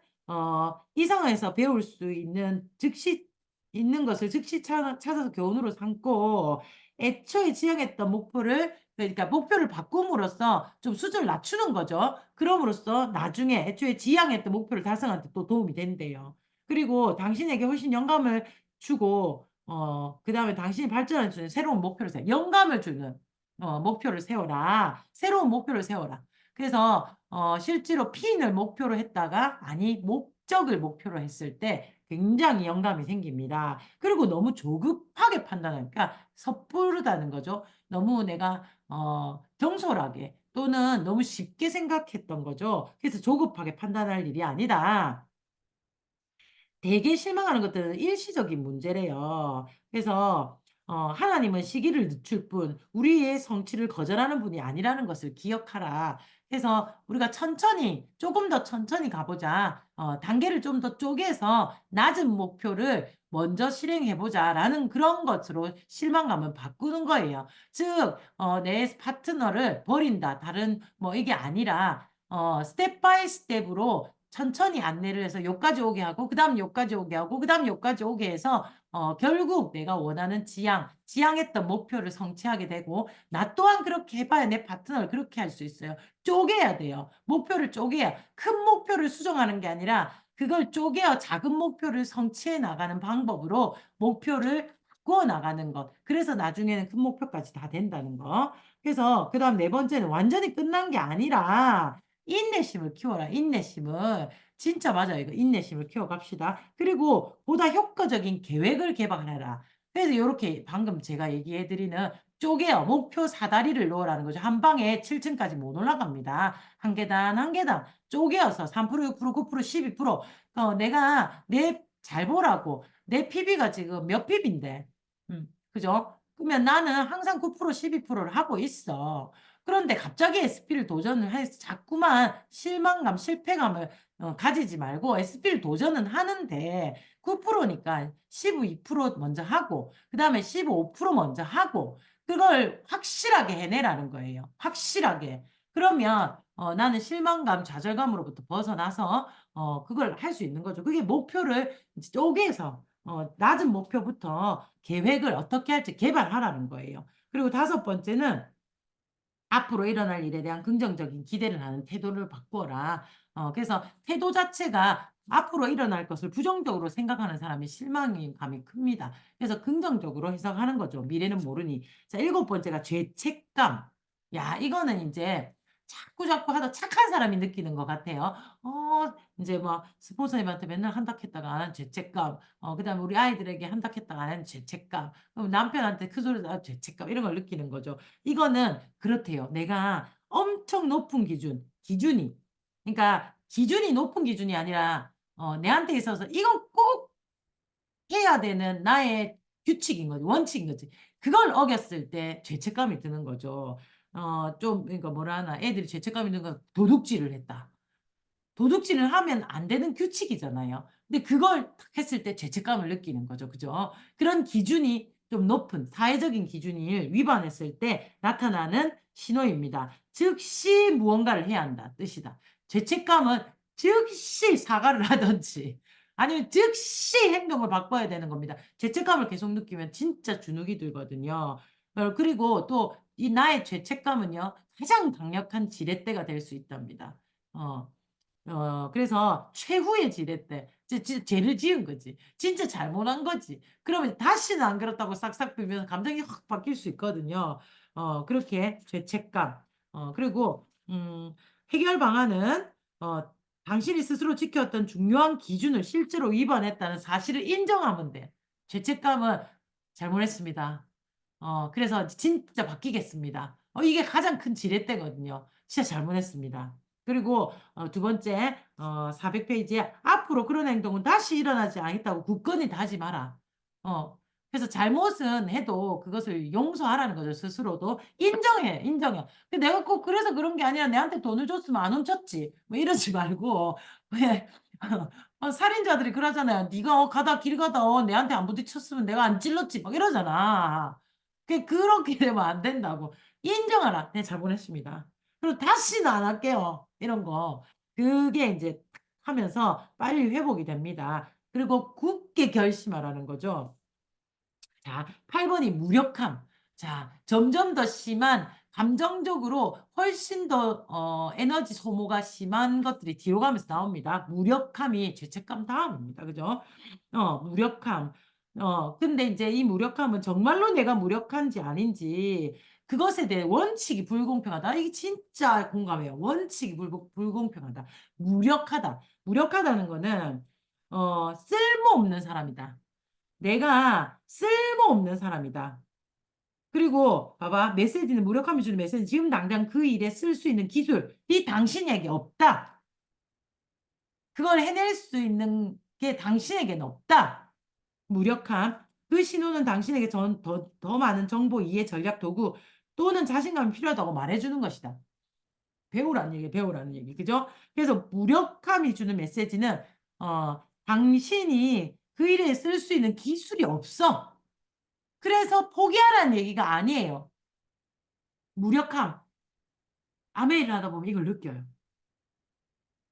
이성에서 배울 수 있는 즉시 있는 것을 즉시 찾아서 교훈으로 삼고 애초에 지향했던 목표를 그러니까 목표를 바꿈으로써 좀 수준을 낮추는 거죠. 그럼으로써 나중에 애초에 지향했던 목표를 달성하는 데 또 도움이 된대요. 그리고 당신에게 훨씬 영감을 주고 그다음에 당신이 발전할 수 있는 새로운 목표를 영감을 주는 목표를 세워라. 새로운 목표를 세워라. 그래서 실제로 피인을 목표로 했다가 아니 목적을 목표로 했을 때 굉장히 영감이 생깁니다. 그리고 너무 조급하게 판단하니까 섣부르다는 거죠. 너무 내가 경솔하게 또는 너무 쉽게 생각했던 거죠. 그래서 조급하게 판단할 일이 아니다. 되게 실망하는 것들은 일시적인 문제래요. 그래서 하나님은 시기를 늦출 뿐 우리의 성취를 거절하는 분이 아니라는 것을 기억하라. 그래서 우리가 조금 더 천천히 가보자. 단계를 좀 더 쪼개서 낮은 목표를 먼저 실행해 보자라는 그런 것으로 실망감은 바꾸는 거예요. 즉, 내 파트너를 버린다. 다른 뭐 이게 아니라 스텝 바이 스텝으로 천천히 안내를 해서 요까지 오게 하고 그다음 요까지 오게 하고 그다음 요까지 오게 해서 결국 내가 원하는 지향했던 목표를 성취하게 되고 나 또한 그렇게 해봐야 내 파트너를 그렇게 할 수 있어요. 쪼개야 돼요. 목표를 쪼개야 큰 목표를 수정하는 게 아니라 그걸 쪼개어 작은 목표를 성취해 나가는 방법으로 목표를 바꾸어 나가는 것. 그래서 나중에는 큰 목표까지 다 된다는 거. 그래서 그다음 네 번째는 완전히 끝난 게 아니라 인내심을 키워라. 인내심을. 진짜 맞아요. 이거 인내심을 키워갑시다. 그리고 보다 효과적인 계획을 개발해라. 그래서 요렇게 방금 제가 얘기해 드리는 쪼개어 목표 사다리를 놓으라는 거죠. 한 방에 7 층까지 못 올라갑니다. 한 계단, 한 계단 쪼개어서 3% 6% 9% 12% 내가 내 잘 보라고. 내 PB가 지금 몇 PB인데. 그죠? 그러면 나는 항상 9% 12%를 하고 있어. 그런데 갑자기 SP를 도전을 해서 자꾸만 실망감, 실패감을 가지지 말고 SP를 도전은 하는데 9%니까 12% 먼저 하고 그다음에 15% 먼저 하고 그걸 확실하게 해내라는 거예요. 확실하게. 그러면 나는 실망감, 좌절감으로부터 벗어나서 그걸 할 수 있는 거죠. 그게 목표를 이제 쪼개서 낮은 목표부터 계획을 어떻게 할지 개발하라는 거예요. 그리고 다섯 번째는 앞으로 일어날 일에 대한 긍정적인 기대를 하는 태도를 바꾸어라. 그래서 태도 자체가 앞으로 일어날 것을 부정적으로 생각하는 사람이 실망감이 큽니다. 그래서 긍정적으로 해석하는 거죠. 미래는 모르니. 자, 일곱 번째가 죄책감. 야, 이거는 인제 자꾸자꾸 하다 착한 사람이 느끼는 것 같아요. 인제 뭐 스폰서님한테 맨날 한다 했다가 안 하는 죄책감, 그다음에 우리 아이들에게 한다 했다가 안 하는 죄책감, 그럼 남편한테 큰 소리 나 죄책감 이런 걸 느끼는 거죠. 이거는 그렇대요. 내가 엄청 높은 기준이 그러니까 기준이 높은 기준이 아니라 내한테 있어서 이건 꼭 해야 되는 나의 규칙인 거지. 원칙인 거지. 그걸 어겼을 때 죄책감이 드는 거죠. 좀 그러니까 뭐라 하나 애들이 죄책감이 드는 건 도둑질을 했다. 도둑질을 하면 안 되는 규칙이잖아요. 근데 그걸 딱 했을 때 죄책감을 느끼는 거죠. 그죠? 그런 기준이 좀 높은 사회적인 기준을 위반했을 때 나타나는 신호입니다. 즉시 무언가를 해야 한다 뜻이다. 죄책감은 즉시 사과를 하든지 아니면 즉시 행동을 바꿔야 되는 겁니다. 죄책감을 계속 느끼면 진짜 주눅이 들거든요. 그리고 또 이 나의 죄책감은요 가장 강력한 지렛대가 될 수 있답니다. 어. 그래서 최후의 지렛대. 진짜 죄를 지은 거지. 진짜 잘못한 거지. 그러면 다시는 안 그렇다고 싹싹 빌면 감정이 확 바뀔 수 있거든요. 그렇게 죄책감. 그리고 해결 방안은 어 당신이 스스로 지켰던 중요한 기준을 실제로 위반했다는 사실을 인정하면 돼. 죄책감은 "잘못했습니다. 그래서 진짜 바뀌겠습니다." 이게 가장 큰 지렛대거든요. "진짜 잘못했습니다." 그리고 두 번째 400 페이지에 "앞으로 그런 행동은 다시 일어나지 않겠다고 굳건히 다짐하라." 어 그래서 잘못은 해도 그것을 용서하라는 거죠, 스스로도. 인정해, 인정해. 내가 꼭 그래서 그런 게 아니라 내한테 돈을 줬으면 안 훔쳤지. 뭐 이러지 말고 왜 살인자들이 그러잖아요. "네가 가다 길 가다 내한테 안 부딪혔으면 내가 안 찔렀지." 막 이러잖아. 그렇게 되면 안 된다고. 인정하라. "네 잘못했습니다. 그리고 다시는 안 할게요." 이런 거. 그게 인제 탁 하면서 빨리 회복이 됩니다. 그리고 굳게 결심하라는 거죠. 자, 8 번이 무력함. 자, 점점 더 심한 감정적으로 훨씬 더 에너지 소모가 심한 것들이 뒤로 가면서 나옵니다. 무력함이 죄책감 다음입니다. 그죠? 무력함. 근데 인제 이 무력함은 정말로 내가 무력한지 아닌지 그것에 대해 원칙이 불공평하다. 이게 진짜 공감해요. 원칙이 불공평하다. 무력하다. 무력하다는 거는 쓸모없는 사람이다. 내가 쓸모없는 사람이다. 그리고 봐봐. 메시지는 무력함이 주는 메시지는 지금 당장 그 일에 쓸 수 있는 기술이 당신에게 없다. 그걸 해낼 수 있는 게 당신에게는 없다. 무력함. 그 신호는 당신에게 더 많은 정보, 이해, 전략, 도구 또는 자신감이 필요하다고 말해 주는 것이다. 배우라는 얘기예요, 배우라는 얘기. 그죠? 그래서 무력함이 주는 메시지는 당신이 그 일에 쓸 수 있는 기술이 없어. 그래서 포기하라는 얘기가 아니에요. 무력함. 아무 일을 하다 보면 이걸 느껴요.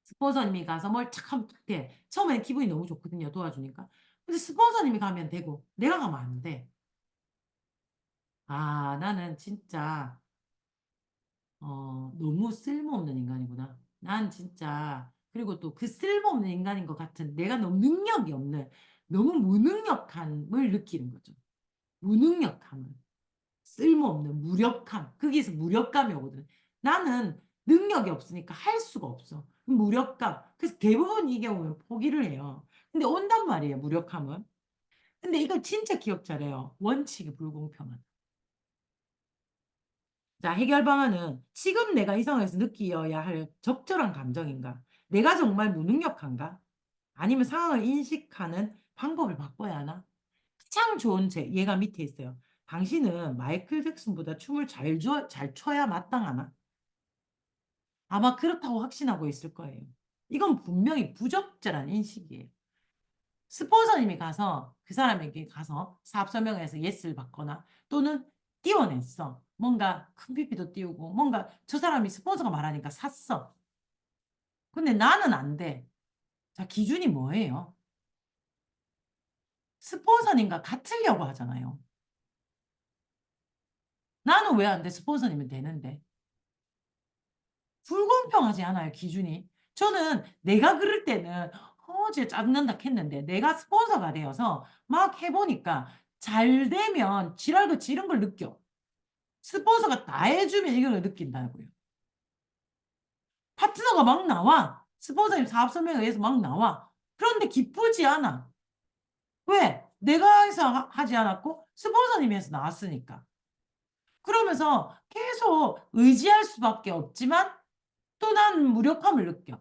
스폰서님이 가서 뭘 착 하면 탁 돼. 처음에는 기분이 너무 좋거든요, 도와주니까. 근데 스폰서님이 가면 되고 내가 가면 안 돼. 아, 나는 진짜 너무 쓸모없는 인간이구나. 난 진짜 그리고 또 그 쓸모없는 인간인 것 같은 내가 너무 능력이 없는 너무 무능력함을 느끼는 거죠. 무능력함을. 쓸모없는 무력함. 거기서 무력감이 오거든. 나는 능력이 없으니까 할 수가 없어. 무력감. 그래서 대부분 이 경우는 포기를 해요. 근데 온단 말이에요, 무력함은. 근데 이걸 진짜 기억 잘해요. 원칙이 불공평하다. 자, 해결 방안은 지금 내가 이 상황에서 느끼어야 할 적절한 감정인가? 내가 정말 무능력한가? 아니면 상황을 인식하는 방법을 바꿔야 하나? 가장 좋은 예가 밑에 있어요. 당신은 마이클 잭슨보다 춤을 잘 춰야 마땅하나? 아마 그렇다고 확신하고 있을 거예요. 이건 분명히 부적절한 인식이에요. 스폰서님이 가서 그 사람에게 가서 사업 설명회에서 예스를 받거나 또는 띄워냈어. 뭔가 큰 PP도 띄우고 뭔가 저 사람이 스폰서가 말하니까 샀어. 근데 나는 안 돼. 자, 기준이 뭐예요? 스폰서님과 같으려고 하잖아요. 나는 왜 안 돼? 스폰서님은 되는데. 불공평하지 않아요, 기준이. 저는 내가 그럴 때는 진짜 짜증난다 했는데 내가 스폰서가 되어서 막 해보니까 잘 되면 지랄같이 이런 걸 느껴. 스폰서가 다 해주면 이걸 느낀다고요. 파트너가 막 나와. 스폰서님 사업 설명에 의해서 막 나와. 그런데 기쁘지 않아. 왜? 내가 해서 하지 않았고 스폰서님이 해서 나왔으니까. 그러면서 계속 의지할 수밖에 없지만 또 난 무력함을 느껴.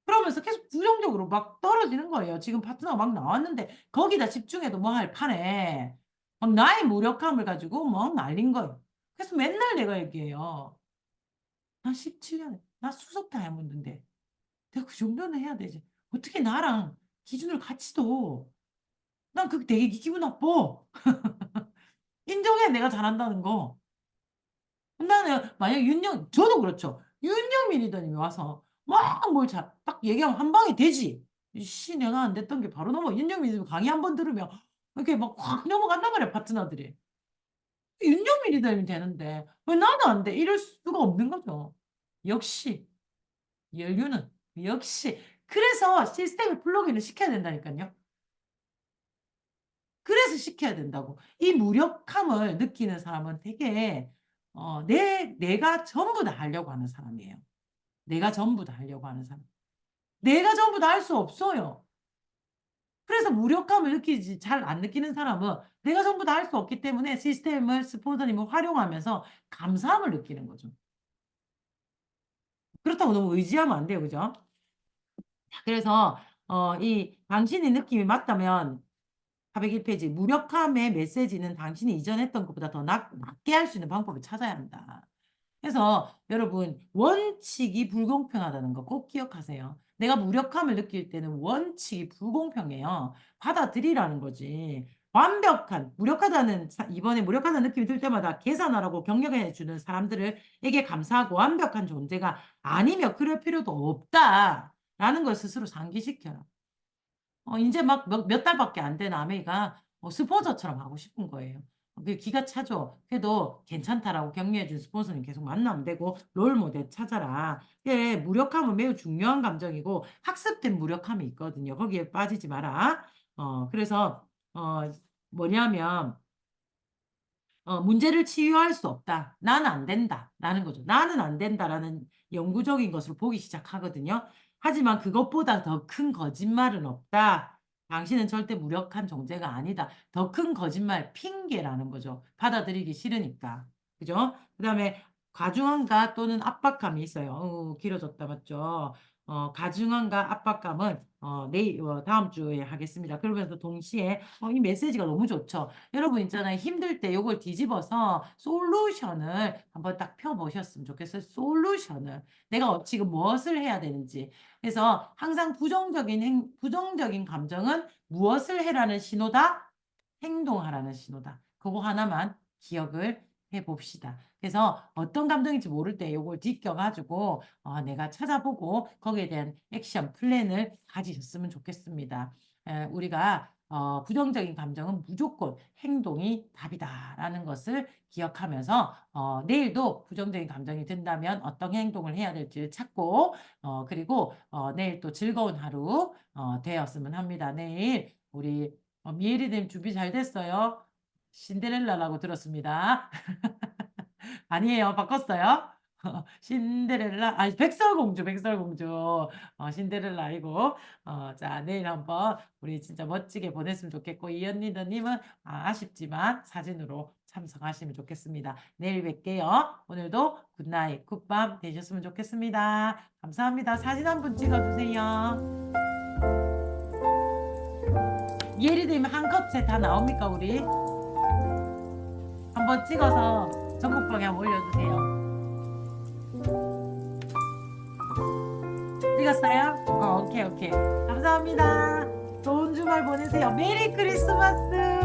그러면서 계속 부정적으로 막 떨어지는 거예요. 지금 파트너가 막 나왔는데 거기다 집중해도 뭐 할 판에 막 나의 무력함을 가지고 막 날린 거예요. 그래서 맨날 내가 얘기해요. 나 17년에 나 수석 다이아몬드인데 내가 그 정도는 해야 되지. 어떻게 나랑 기준을 같이 둬. 난 그게 되게 기분 나빠. 인정해 내가 잘한다는 거. 나는 만약 저도 그렇죠. 윤영민 리더님이 와서 막 뭘 딱 얘기하면 한 방에 되지. 씨, 내가 안 됐던 게 바로 넘어. 윤영민 리더님 강의 한 번 들으면 이렇게 막 확 넘어간단 말이야, 파트너들이. 윤영민 리더님이 되는데 왜 나는 안 돼? 이럴 수가 없는 거죠. 역시 연륜은 역시 그래서 시스템에 플러그인을 시켜야 된다니까요. 그래서 시켜야 된다고. 이 무력함을 느끼는 사람은 되게 내가 전부 다 하려고 하는 사람이에요. 내가 전부 다 하려고 하는 사람. 내가 전부 다 할 수 없어요. 그래서 무력감을 느끼지 잘 안 느끼는 사람은 내가 전부 다 할 수 없기 때문에 시스템을 스포더님을 활용하면서 감사함을 느끼는 거죠. 그렇다고 너무 의지하면 안 돼요. 그죠? 그래서 이 당신의 느낌이 맞다면 401페이지 무력함의 메시지는 당신이 이전 했던 것보다 더 낮게 할 수 있는 방법을 찾아야 한다. 그래서 여러분 원칙이 불공평하다는 거 꼭 기억하세요. 내가 무력함을 느낄 때는 원칙이 불공평해요. 받아들이라는 거지. 완벽한 무력하다는 이번에 무력하다는 느낌이 들 때마다 계산하라고 격려해 주는 사람들에게 감사하고 완벽한 존재가 아니며 그럴 필요도 없다라는 걸 스스로 상기시켜라. 인제 막 몇 달밖에 안 된 아메이가 스폰서처럼 하고 싶은 거예요. 그 기가 차죠. 그래도 괜찮다라고 격려해 준 스폰서님 계속 만나면 되고 롤 모델 찾아라. 예, 무력함은 매우 중요한 감정이고 학습된 무력함이 있거든요. 거기에 빠지지 마라. 그래서 뭐냐면 문제를 치유할 수 없다. 나는 안 된다. 라는 거죠. 나는 안 된다라는 영구적인 것으로 보기 시작하거든요. 하지만 그것보다 더 큰 거짓말은 없다. 당신은 절대 무력한 존재가 아니다. 더 큰 거짓말, 핑계라는 거죠. 받아들이기 싫으니까. 그죠? 그다음에 과중함과 또는 압박감이 있어요. 길어졌다 맞죠? 과중함과 압박감은 다음 주에 하겠습니다. 그러면서 동시에 이 메시지가 너무 좋죠. 여러분 있잖아요. 힘들 때 요걸 뒤집어서 솔루션을 한번 딱 펴보셨으면 좋겠어요. 솔루션을. 내가 지금 무엇을 해야 되는지. 그래서 항상 부정적인 감정은 무엇을 해라는 신호다? 행동하라는 신호다. 그거 하나만 기억을 해봅시다. 그래서 어떤 감정인지 모를 때 요걸 느껴가지고 내가 찾아보고 거기에 대한 액션 플랜을 가지셨으면 좋겠습니다. 우리가 부정적인 감정은 무조건 행동이 답이다라는 것을 기억하면서 내일도 부정적인 감정이 든다면 어떤 행동을 해야 될지 찾고 그리고 내일 또 즐거운 하루 되었으면 합니다. 내일 우리 미애리님 준비 잘 됐어요? 신데렐라라고 들었습니다. 아니에요. 바꿨어요. 신데렐라, 아니, 백설공주, 백설공주. 신데렐라 아니고. 자, 내일 한번 우리 진짜 멋지게 보냈으면 좋겠고, 이언니더님은 아쉽지만 사진으로 참석하시면 좋겠습니다. 내일 뵐게요. 오늘도 굿나잇, 굿밤 되셨으면 좋겠습니다. 감사합니다. 사진 한 분 찍어주세요. 예리되면 한 컷째 다 나옵니까, 우리? 한번 찍어서 전국방에 한번 올려주세요. 찍었어요? 오케이, 오케이. 감사합니다. 좋은 주말 보내세요. 메리 크리스마스!